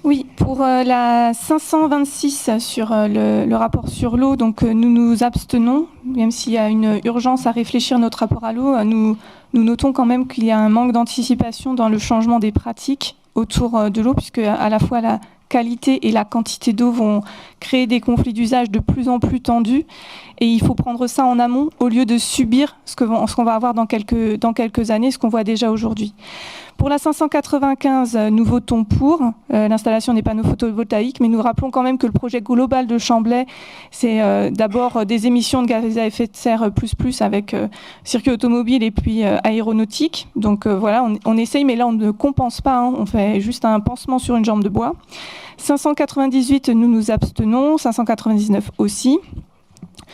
Oui, pour la 526 sur le rapport sur l'eau, donc nous nous abstenons, même s'il y a une urgence à réfléchir notre rapport à l'eau, nous notons quand même qu'il y a un manque d'anticipation dans le changement des pratiques autour de l'eau, puisque à la fois la qualité et la quantité d'eau vont créer des conflits d'usage de plus en plus tendus, et il faut prendre ça en amont au lieu de subir ce qu'on va avoir dans quelques années, ce qu'on voit déjà aujourd'hui. Pour la 595, nous votons pour l'installation des panneaux photovoltaïques, mais nous rappelons quand même que le projet global de Chamblay, c'est d'abord des émissions de gaz à effet de serre plus avec circuit automobile et puis aéronautique. Donc voilà, on essaye, mais là on ne compense pas, hein, on fait juste un pansement sur une jambe de bois. 598, nous nous abstenons, 599 aussi.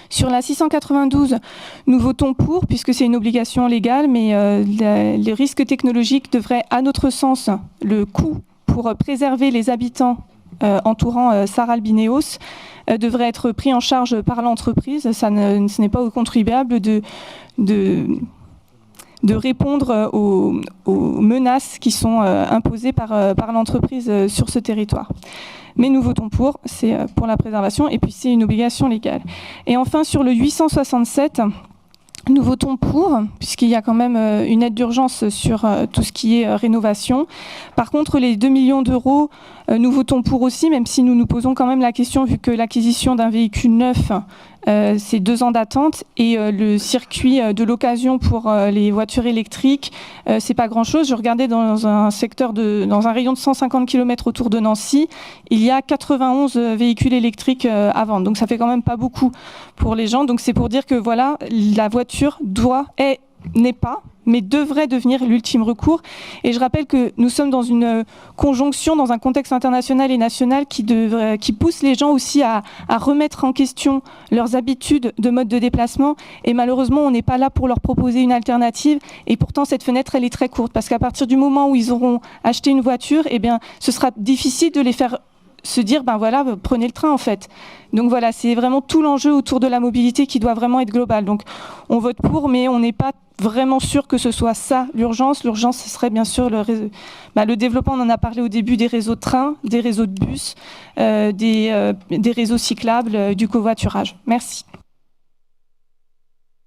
Sur la 692, nous votons pour, puisque c'est une obligation légale, mais les risques technologiques devraient, à notre sens, le coût pour préserver les habitants entourant Saralbineos devrait être pris en charge par l'entreprise. Ce n'est pas aux contribuables de répondre aux menaces qui sont imposées par l'entreprise sur ce territoire. Mais nous votons pour, c'est pour la préservation, et puis c'est une obligation légale. Et enfin, sur le 867, nous votons pour, puisqu'il y a quand même une aide d'urgence sur tout ce qui est rénovation. Par contre, les 2 millions d'euros, nous votons pour aussi, même si nous nous posons quand même la question, vu que l'acquisition d'un véhicule neuf, c'est 2 ans d'attente, et le circuit de l'occasion pour les voitures électriques, c'est pas grand-chose. Je regardais dans un rayon de 150 km autour de Nancy, il y a 91 véhicules électriques à vendre. Donc ça fait quand même pas beaucoup pour les gens. Donc c'est pour dire que voilà, la voiture n'est pas, mais devrait devenir l'ultime recours. Et je rappelle que nous sommes dans une conjonction, dans un contexte international et national qui pousse les gens aussi à remettre en question leurs habitudes de mode de déplacement. Et malheureusement, on n'est pas là pour leur proposer une alternative. Et pourtant, cette fenêtre, elle est très courte. Parce qu'à partir du moment où ils auront acheté une voiture, eh bien, ce sera difficile de les faire se dire, ben voilà, prenez le train en fait. Donc voilà, c'est vraiment tout l'enjeu autour de la mobilité qui doit vraiment être global. Donc on vote pour, mais on n'est pas vraiment sûr que ce soit ça l'urgence. L'urgence, ce serait bien sûr le développement, on en a parlé au début, des réseaux de trains, des réseaux de bus, des réseaux cyclables, du covoiturage. Merci.